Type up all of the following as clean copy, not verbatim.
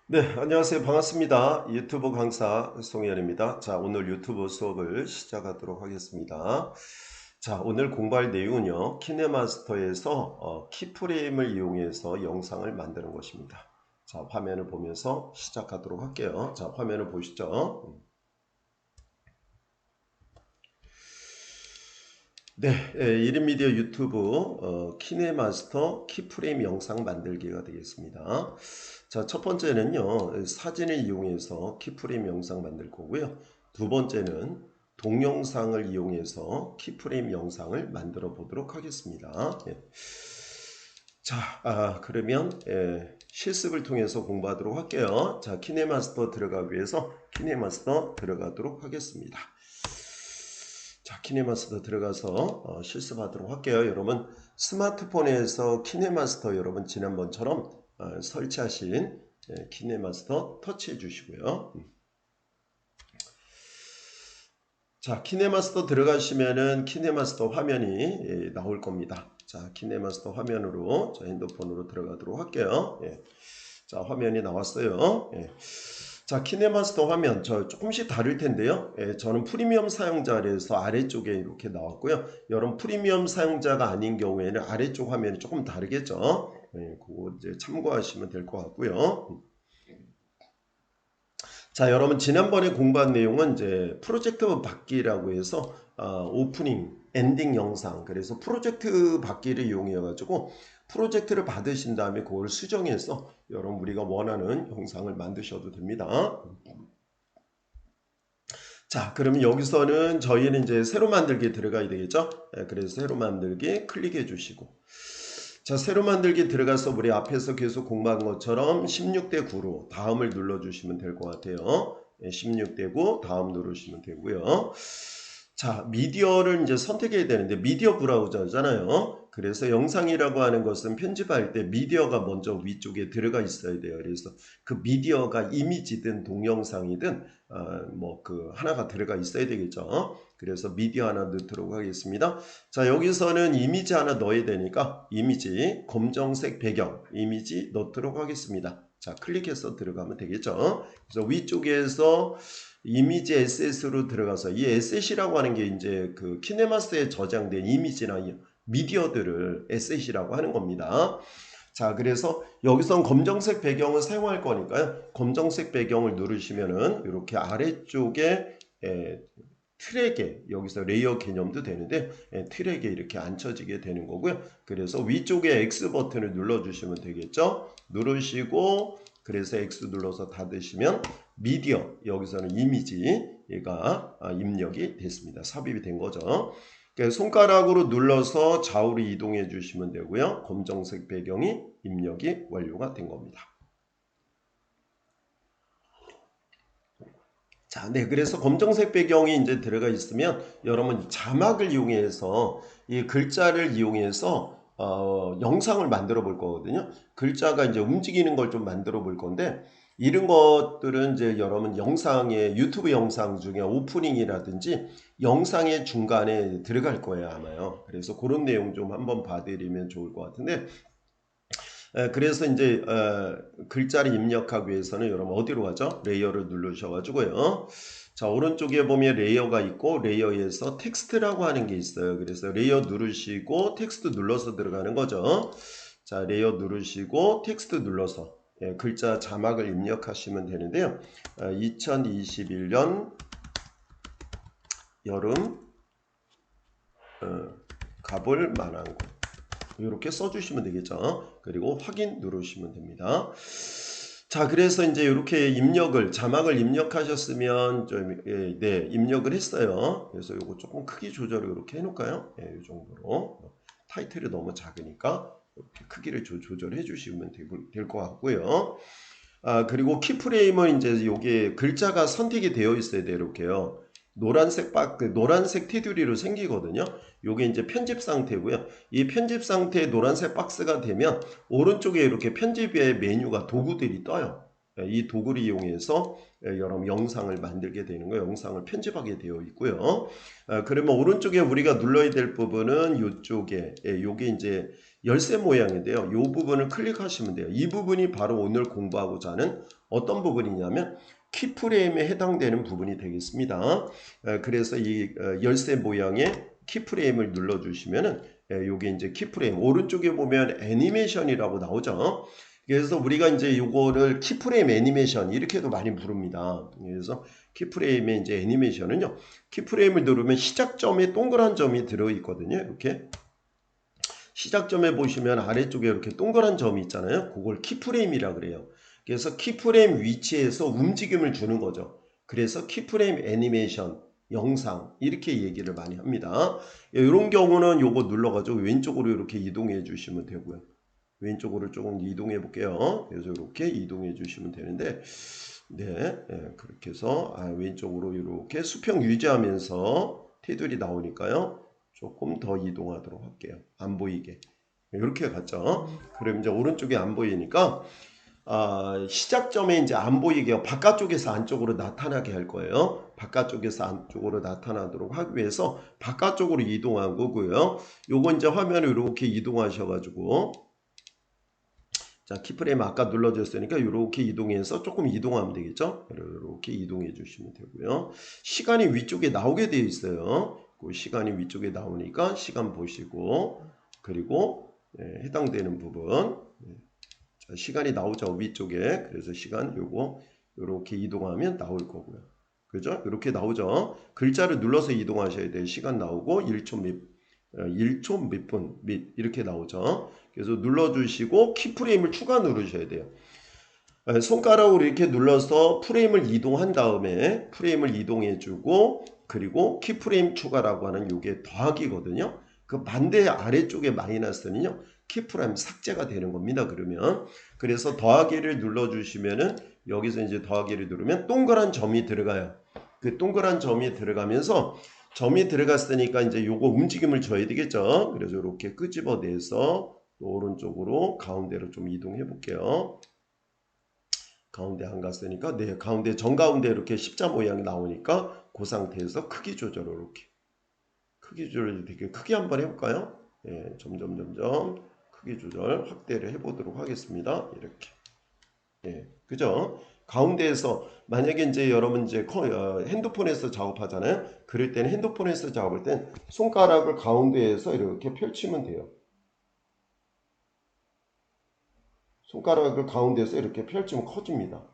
네, 안녕하세요. 반갑습니다. 유튜브 강사 송현입니다. 자, 오늘 유튜브 수업을 시작하도록 하겠습니다. 자, 오늘 공부할 내용은요, 키네마스터에서 키프레임을 이용해서 영상을 만드는 것입니다. 자, 화면을 보면서 시작하도록 할게요. 자, 화면을 보시죠. 네, 1인 미디어 유튜브 키네마스터 키프레임 영상 만들기가 되겠습니다. 자, 첫 번째는요, 사진을 이용해서 키프레임 영상 만들 거고요. 두 번째는 동영상을 이용해서 키프레임 영상을 만들어 보도록 하겠습니다. 예. 자, 그러면 실습을 통해서 공부하도록 할게요. 자, 키네마스터 들어가기 위해서 키네마스터 들어가도록 하겠습니다. 자, 키네마스터 들어가서 실습하도록 할게요. 여러분 스마트폰에서 키네마스터 여러분 지난번처럼 설치하신 키네마스터 터치해 주시고요. 자, 키네마스터 들어가시면은 키네마스터 화면이 나올 겁니다. 자, 키네마스터 화면으로 저 핸드폰으로 들어가도록 할게요. 예. 자, 화면이 나왔어요. 예. 자, 키네마스터 화면 저 조금씩 다를 텐데요. 예, 저는 프리미엄 사용자라서 아래쪽에 이렇게 나왔고요. 여러분 프리미엄 사용자가 아닌 경우에는 아래쪽 화면이 조금 다르겠죠. 예, 그거 이제 참고하시면 될 것 같고요. 자, 여러분 지난번에 공부한 내용은 이제 프로젝트 받기라고 해서 오프닝, 엔딩 영상, 그래서 프로젝트 받기를 이용해 가지고 프로젝트를 받으신 다음에 그걸 수정해서 여러분 우리가 원하는 영상을 만드셔도 됩니다. 자, 그러면 여기서는 저희는 이제 새로 만들기 들어가야 되겠죠? 그래서 새로 만들기 클릭해 주시고, 자, 새로 만들기 들어가서 우리 앞에서 계속 공부한 것처럼 16대 9로 다음을 눌러주시면 될 것 같아요. 16대 9 다음 누르시면 되고요. 자, 미디어를 이제 선택해야 되는데 미디어 브라우저잖아요. 그래서 영상이라고 하는 것은 편집할 때 미디어가 먼저 위쪽에 들어가 있어야 돼요. 그래서 그 미디어가 이미지든 동영상이든 뭐 그 하나가 들어가 있어야 되겠죠. 그래서 미디어 하나 넣도록 하겠습니다. 자, 여기서는 이미지 하나 넣어야 되니까 이미지 검정색 배경 이미지 넣도록 하겠습니다. 자, 클릭해서 들어가면 되겠죠. 그래서 위쪽에서 이미지 에셋으로 들어가서 이 에셋이라고 하는 게 이제 그 키네마스에 저장된 이미지나 미디어들을 에셋이라고 하는 겁니다. 자, 그래서 여기선 검정색 배경을 사용할 거니까요. 검정색 배경을 누르시면은 이렇게 아래쪽에 트랙에 여기서 레이어 개념도 되는데 트랙에 이렇게 앉혀지게 되는 거고요. 그래서 위쪽에 X 버튼을 눌러주시면 되겠죠. 누르시고 그래서 X 눌러서 닫으시면 미디어 여기서는 이미지가 입력이 됐습니다. 삽입이 된 거죠. 손가락으로 눌러서 좌우로 이동해 주시면 되고요. 검정색 배경이 입력이 완료가 된 겁니다. 자, 네. 그래서 검정색 배경이 이제 들어가 있으면 여러분 자막을 이용해서 이 글자를 이용해서 영상을 만들어 볼 거거든요. 글자가 이제 움직이는 걸 좀 만들어 볼 건데 이런 것들은 이제 여러분 영상에 유튜브 영상 중에 오프닝이라든지 영상의 중간에 들어갈 거예요, 아마요. 그래서 그런 내용 좀 한번 봐드리면 좋을 것 같은데 그래서 이제 글자를 입력하기 위해서는 여러분 어디로 가죠? 레이어를 누르셔가지고요. 자, 오른쪽에 보면 레이어가 있고 레이어에서 텍스트라고 하는 게 있어요. 그래서 레이어 누르시고 텍스트 눌러서 들어가는 거죠. 자, 레이어 누르시고 텍스트 눌러서 글자 자막을 입력하시면 되는데요. 2021년 여름 가볼 만한 곳 이렇게 써주시면 되겠죠. 그리고 확인 누르시면 됩니다. 자, 그래서 이제 이렇게 입력을 자막을 입력하셨으면 좀 네, 입력을 했어요. 그래서 이거 조금 크기 조절을 이렇게 해놓을까요? 이 정도로 타이틀이 너무 작으니까 이렇게 크기를 조절해 주시면 될 것 같고요. 그리고 키프레임은 이제 요게 글자가 선택이 되어 있어야 돼요. 이렇게요. 노란색 테두리로 생기거든요. 요게 이제 편집 상태고요. 이 편집 상태에 노란색 박스가 되면 오른쪽에 이렇게 편집의 메뉴가 도구들이 떠요. 이 도구를 이용해서 여러분 영상을 만들게 되는 거예요. 영상을 편집하게 되어 있고요. 그러면 오른쪽에 우리가 눌러야 될 부분은 이쪽에 요게 이제 열쇠 모양인데요. 이 부분을 클릭하시면 돼요. 이 부분이 바로 오늘 공부하고자 하는 어떤 부분이냐면 키프레임에 해당되는 부분이 되겠습니다. 그래서 이 열쇠 모양의 키프레임을 눌러주시면은 요게 이제 키프레임 오른쪽에 보면 애니메이션이라고 나오죠. 그래서 우리가 이제 요거를 키프레임 애니메이션 이렇게도 많이 부릅니다. 그래서 키프레임의 이제 애니메이션은요. 키프레임을 누르면 시작점에 동그란 점이 들어있거든요. 이렇게 시작점에 보시면 아래쪽에 이렇게 동그란 점이 있잖아요. 그걸 키프레임이라 그래요. 그래서 키프레임 위치에서 움직임을 주는 거죠. 그래서 키프레임 애니메이션 영상 이렇게 얘기를 많이 합니다. 이런 경우는 요거 눌러가지고 왼쪽으로 이렇게 이동해 주시면 되고요. 왼쪽으로 조금 이동해 볼게요. 그래서 이렇게 이동해 주시면 되는데 네, 그렇게 해서 왼쪽으로 이렇게 수평 유지하면서 테두리 나오니까요. 조금 더 이동하도록 할게요. 안 보이게. 이렇게 갔죠. 그럼 이제 오른쪽에 안 보이니까 시작점에 이제 안 보이게 바깥쪽에서 안쪽으로 나타나게 할 거예요. 바깥쪽에서 안쪽으로 나타나도록 하기 위해서 바깥쪽으로 이동한 거고요. 요거 이제 화면을 이렇게 이동하셔가지고 자, 키프레임 아까 눌러줬으니까 이렇게 이동해서 조금 이동하면 되겠죠. 이렇게 이동해 주시면 되고요. 시간이 위쪽에 나오게 되어 있어요. 그 시간이 위쪽에 나오니까 시간 보시고 그리고 해당되는 부분 자, 시간이 나오죠. 위쪽에. 그래서 시간 요거 이렇게 이동하면 나올 거고요. 그죠? 이렇게 나오죠. 글자를 눌러서 이동하셔야 돼요. 시간 나오고 1초 몇 분 몇 이렇게 나오죠. 그래서 눌러주시고 키프레임을 추가 누르셔야 돼요. 손가락으로 이렇게 눌러서 프레임을 이동한 다음에 프레임을 이동해주고 그리고 키프레임 추가라고 하는 이게 더하기거든요. 그 반대 아래쪽에 마이너스는요. 키프레임 삭제가 되는 겁니다. 그러면 그래서 더하기를 눌러주시면은 여기서 이제 더하기를 누르면 동그란 점이 들어가요. 그 동그란 점이 들어가면서 점이 들어갔으니까 이제 요거 움직임을 줘야 되겠죠. 그래서 이렇게 끄집어내서 오른쪽으로 가운데로 좀 이동해 볼게요. 가운데 안 갔으니까 네 가운데 정가운데 이렇게 십자 모양이 나오니까 그 상태에서 크기 조절을 이렇게 크기 조절 되게 크게 한번 해볼까요? 네, 점점 크기 조절 확대를 해보도록 하겠습니다. 이렇게 그죠? 가운데에서 만약에 이제 여러분 이제 핸드폰에서 작업하잖아요. 그럴 때는 핸드폰에서 작업할 땐 손가락을 가운데에서 이렇게 펼치면 돼요. 손가락을 가운데에서 이렇게 펼치면 커집니다.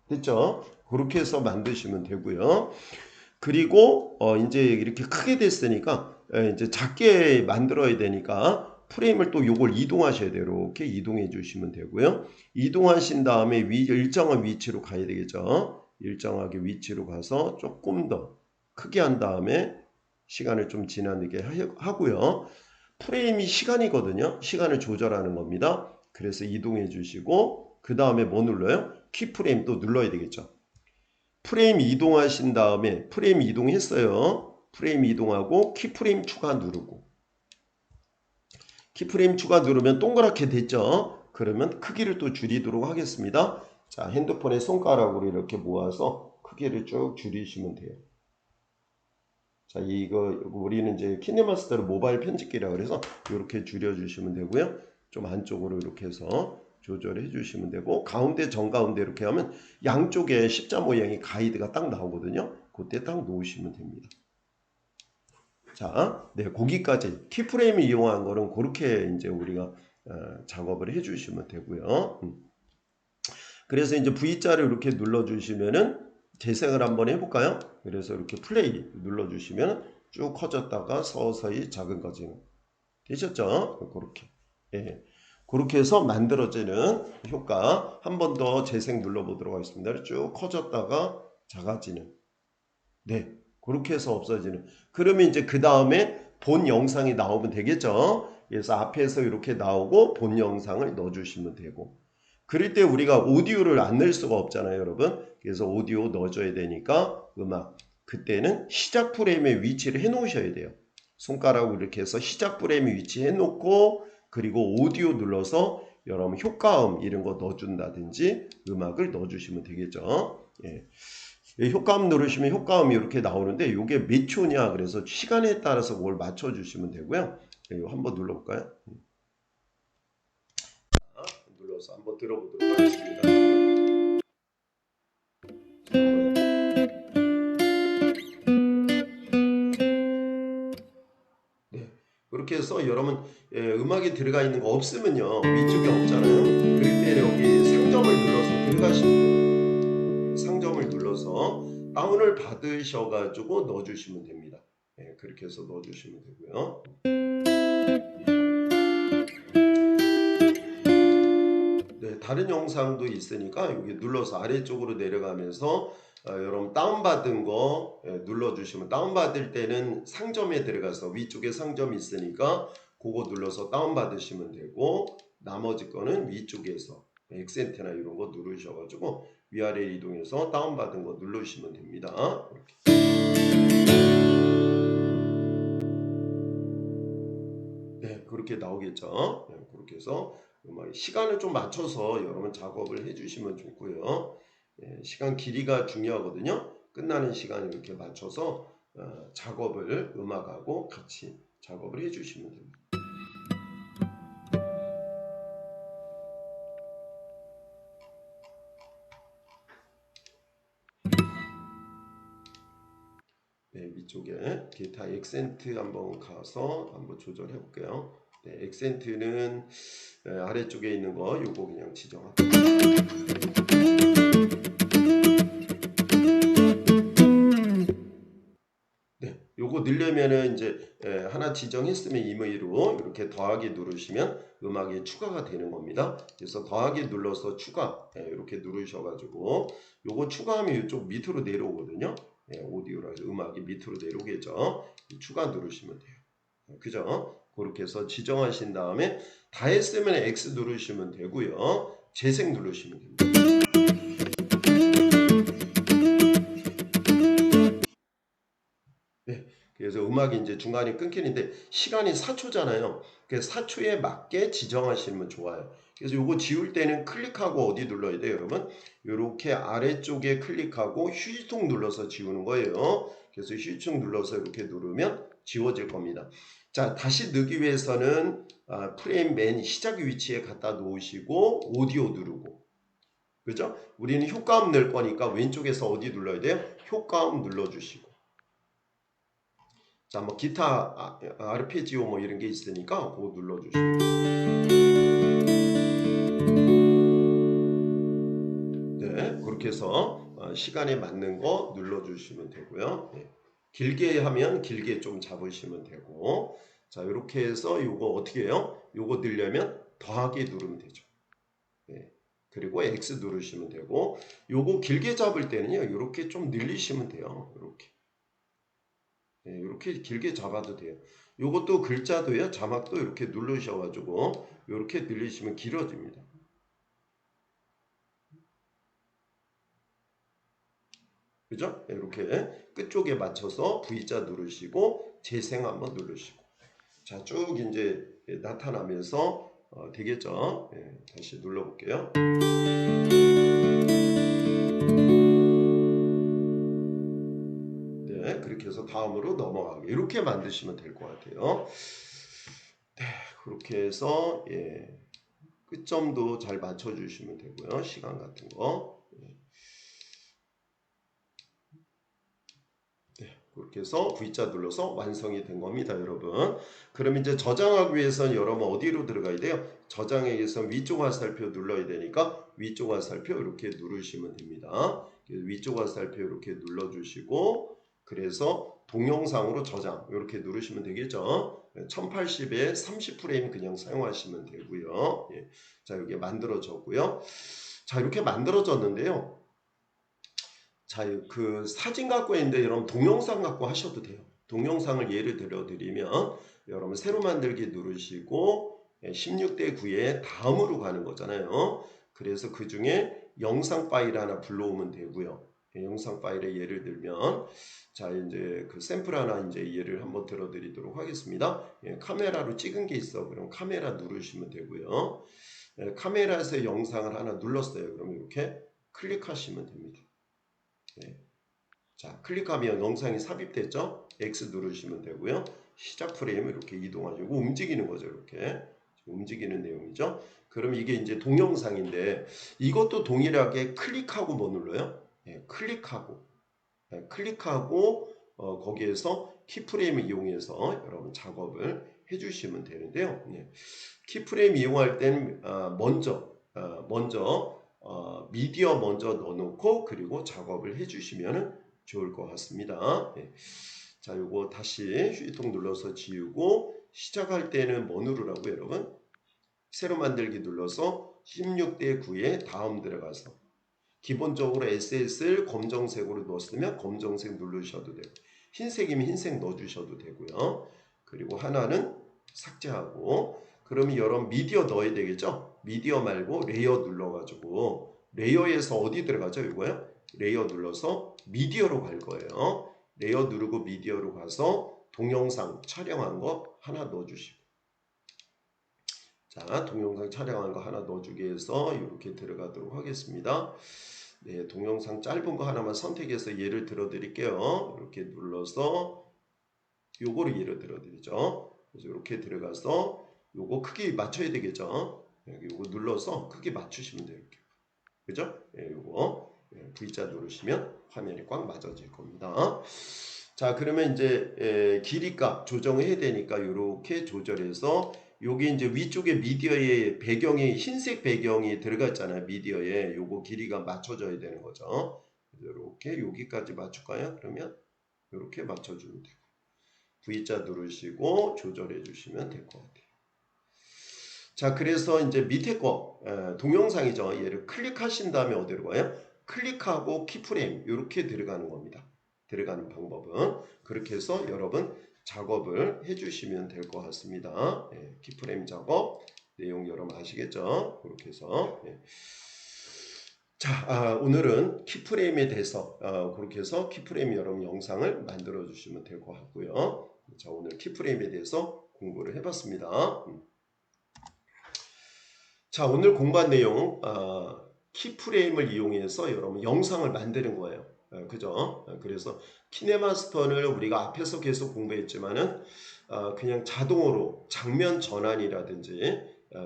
됐죠? 그렇게 해서 만드시면 되고요. 그리고 이제 이렇게 크게 됐으니까 이제 작게 만들어야 되니까 프레임을 또 요걸 이동하셔야 돼요. 이렇게 이동해 주시면 되고요. 이동하신 다음에 일정한 위치로 가야 되겠죠. 일정하게 위치로 가서 조금 더 크게 한 다음에 시간을 좀 지나게 하고요. 프레임이 시간이거든요. 시간을 조절하는 겁니다. 그래서 이동해 주시고 그 다음에 뭐 눌러요? 키프레임 또 눌러야 되겠죠. 프레임 이동하신 다음에 프레임 이동했어요. 프레임 이동하고 키프레임 추가 누르고 키프레임 추가 누르면 동그랗게 됐죠. 그러면 크기를 또 줄이도록 하겠습니다. 자, 핸드폰의 손가락으로 이렇게 모아서 크기를 쭉 줄이시면 돼요. 자, 이거 우리는 이제 키네마스터를 모바일 편집기라 그래서 이렇게 줄여주시면 되고요. 좀 안쪽으로 이렇게 해서 조절해 주시면 되고 가운데 정가운데 이렇게 하면 양쪽에 십자 모양의 가이드가 딱 나오거든요. 그때 딱 놓으시면 됩니다. 자, 네, 거기까지 키프레임을 이용한 거는 그렇게 이제 우리가 작업을 해 주시면 되고요. 그래서 이제 V자를 이렇게 눌러 주시면은 재생을 한번 해볼까요? 그래서 이렇게 플레이 눌러주시면 쭉 커졌다가 서서히 작은거지는 되셨죠? 그렇게 그렇게 해서 만들어지는 효과 한 번 더 재생 눌러보도록 하겠습니다. 쭉 커졌다가 작아지는 네 그렇게 해서 없어지는 그러면 이제 그 다음에 본 영상이 나오면 되겠죠? 그래서 앞에서 이렇게 나오고 본 영상을 넣어주시면 되고 그럴 때 우리가 오디오를 안 넣을 수가 없잖아요, 여러분. 그래서 오디오 넣어줘야 되니까 음악. 그때는 시작 프레임에 위치를 해 놓으셔야 돼요. 손가락으로 이렇게 해서 시작 프레임에 위치해 놓고 그리고 오디오 눌러서 여러분 효과음 이런 거 넣어준다든지 음악을 넣어주시면 되겠죠. 효과음 누르시면 효과음이 이렇게 나오는데 이게 몇 초냐 그래서 시간에 따라서 그걸 맞춰주시면 되고요. 이거 한번 눌러볼까요? 눌러서 한번 들어보도록 하겠습니다. 네, 그렇게 해서 여러분 음악이 들어가 있는 거 없으면요 위쪽에 없잖아요. 그럴 때 여기 상점을 눌러서 들어가시면 돼요. 상점을 눌러서 다운을 받으셔가지고 넣어주시면 됩니다. 네, 그렇게 해서 넣어주시면 되고요. 네, 다른 영상도 있으니까 여기 눌러서 아래쪽으로 내려가면서 여러분 다운받은 거 눌러주시면, 다운받을 때는 상점에 들어가서 위쪽에 상점이 있으니까 그거 눌러서 다운받으시면 되고, 나머지 거는 위쪽에서 액센트나 이런 거 누르셔가지고 위아래 이동해서 다운받은 거 누르시면 됩니다. 이렇게. 네, 그렇게 나오겠죠. 네, 그렇게 해서 시간을 좀 맞춰서 여러분 작업을 해주시면 좋고요. 예, 시간 길이가 중요하거든요. 끝나는 시간 이렇게 맞춰서 작업을 음악하고 같이 작업을 해주시면 됩니다. 네, 위쪽에 기타 액센트 한번 가서 한번 조절해 볼게요. 네, 액센트는 아래쪽에 있는 거 요거 그냥 지정할게요. 네, 요거 넣으려면은 이제 하나 지정했으면 임의로 이렇게 더하기 누르시면 음악이 추가가 되는 겁니다. 그래서 더하기 눌러서 추가 이렇게 누르셔가지고 요거 추가하면 이쪽 밑으로 내려오거든요. 오디오라서 음악이 밑으로 내려오겠죠. 추가 누르시면 돼요. 그죠? 그렇게 해서 지정하신 다음에 다 했으면 X 누르시면 되고요. 재생 누르시면 됩니다. 네, 그래서 음악이 이제 중간에 끊기는데 시간이 4초잖아요. 그 4초에 맞게 지정하시면 좋아요. 그래서 요거 지울 때는 클릭하고 어디 눌러야 돼요, 여러분? 이렇게 아래쪽에 클릭하고 휴지통 눌러서 지우는 거예요. 그래서 휴지통 눌러서 이렇게 누르면 지워질 겁니다. 자, 다시 넣기 위해서는 프레임 맨 시작 위치에 갖다 놓으시고 오디오 누르고, 그죠? 우리는 효과음 넣을 거니까 왼쪽에서 어디 눌러야 돼요? 효과음 눌러주시고. 자, 뭐 기타 아르페지오 뭐 이런 게 있으니까 그거 눌러주시고. 네, 그렇게 해서 시간에 맞는 거 눌러주시면 되고요. 네. 길게 하면 길게 좀 잡으시면 되고, 자, 이렇게 해서 요거 어떻게 해요? 요거 넣으려면 더하기 누르면 되죠. 네. 그리고 X 누르시면 되고, 요거 길게 잡을 때는요, 이렇게 좀 늘리시면 돼요. 이렇게. 네, 이렇게 길게 잡아도 돼요. 요것도 글자도요, 자막도 이렇게 누르셔가지고 이렇게 늘리시면 길어집니다. 그죠? 이렇게 끝쪽에 맞춰서 V자 누르시고 재생 한번 누르시고, 자, 쭉 이제 나타나면서 되겠죠? 네, 다시 눌러볼게요. 네, 그렇게 해서 다음으로 넘어가게 이렇게 만드시면 될 것 같아요. 네, 그렇게 해서 끝점도 잘 맞춰주시면 되고요. 시간 같은 거. 그렇게 해서 V자 눌러서 완성이 된 겁니다, 여러분. 그럼 이제 저장하기 위해서는 여러분 어디로 들어가야 돼요? 저장에 의해서 위쪽 화살표 눌러야 되니까 위쪽 화살표 이렇게 누르시면 됩니다. 위쪽 화살표 이렇게 눌러주시고, 그래서 동영상으로 저장 이렇게 누르시면 되겠죠. 1080에 30프레임 그냥 사용하시면 되고요. 자, 이게 만들어졌고요. 자, 이렇게 만들어졌는데요. 자, 그 사진 갖고 있는데 여러분 동영상 갖고 하셔도 돼요. 동영상을 예를 들어 드리면 여러분 새로 만들기 누르시고 16대 9에 다음으로 가는 거잖아요. 그래서 그 중에 영상 파일 하나 불러오면 되고요. 영상 파일에 예를 들면, 자, 이제 그 샘플 하나 이제 예를 한번 들어 드리도록 하겠습니다. 카메라로 찍은 게 있어. 그럼 카메라 누르시면 되고요. 카메라에서 영상을 하나 눌렀어요. 그럼 이렇게 클릭하시면 됩니다. 자, 클릭하면 영상이 삽입됐죠? X 누르시면 되고요. 시작 프레임 이렇게 이동하시고 움직이는 거죠. 이렇게 움직이는 내용이죠. 그럼 이게 이제 동영상인데 이것도 동일하게 클릭하고 뭐 눌러요? 클릭하고 거기에서 키프레임을 이용해서 여러분 작업을 해주시면 되는데요. 키프레임 이용할 때는 먼저 미디어 먼저 넣어놓고 그리고 작업을 해주시면 좋을 것 같습니다. 자, 요거 다시 휴지통 눌러서 지우고 시작할 때는 뭐 누르라고 여러분? 새로 만들기 눌러서 16대 9에 다음 들어가서 기본적으로 SS를 검정색으로 넣었으면 검정색 누르셔도 되고 흰색이면 흰색 넣어주셔도 되고요. 그리고 하나는 삭제하고 그러면 여러분 미디어 넣어야 되겠죠? 미디어 말고 레이어 눌러가지고 레이어에서 어디 들어가죠? 이거요? 레이어 눌러서 미디어로 갈 거예요. 레이어 누르고 미디어로 가서 동영상 촬영한 거 하나 넣어주시고 자, 동영상 촬영한 거 하나 넣어주기 위해서 이렇게 들어가도록 하겠습니다. 네, 동영상 짧은 거 하나만 선택해서 예를 들어 드릴게요. 이렇게 눌러서 요거를 예를 들어 드리죠. 그래서 이렇게 들어가서 요거 크기 맞춰야 되겠죠. 여기 요거 눌러서 크기 맞추시면 돼요. 이렇게. 그죠? 예, 요거 V자 누르시면 화면이 꽉 맞아질 겁니다. 자, 그러면 이제 길이값 조정을 해야 되니까 이렇게 조절해서 여기 이제 위쪽에 미디어에 배경이 흰색 배경이 들어갔잖아요. 미디어에 요거 길이가 맞춰져야 되는 거죠. 이렇게 여기까지 맞출까요? 그러면 이렇게 맞춰주면 되고 V자 누르시고 조절해 주시면 될 것 같아요. 자, 그래서 이제 밑에 거 동영상이죠. 얘를 클릭하신 다음에 어디로 가요? 클릭하고 키프레임 이렇게 들어가는 겁니다. 들어가는 방법은 그렇게 해서 여러분 작업을 해주시면 될 것 같습니다. 키프레임 작업 내용 여러분 아시겠죠? 그렇게 해서 자, 오늘은 키프레임에 대해서 그렇게 해서 키프레임 여러분 영상을 만들어 주시면 될 것 같고요. 자, 오늘 키프레임에 대해서 공부를 해봤습니다. 자, 오늘 공부한 내용 키프레임을 이용해서 여러분 영상을 만드는 거예요. 그죠? 그래서 키네마스터를 우리가 앞에서 계속 공부했지만은 그냥 자동으로 장면 전환이라든지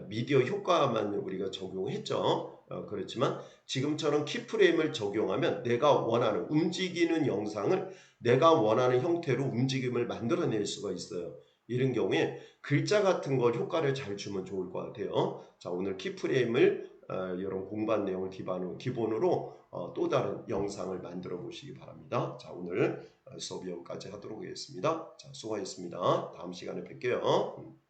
미디어 효과만 우리가 적용했죠. 그렇지만 지금처럼 키프레임을 적용하면 내가 원하는 움직이는 영상을 내가 원하는 형태로 움직임을 만들어낼 수가 있어요. 이런 경우에 글자 같은 걸 효과를 잘 주면 좋을 것 같아요. 자, 오늘 키프레임을 여러분 공부한 내용을 기본으로 또 다른 영상을 만들어 보시기 바랍니다. 자, 오늘 수업 여기까지 하도록 하겠습니다. 자, 수고하셨습니다. 다음 시간에 뵐게요.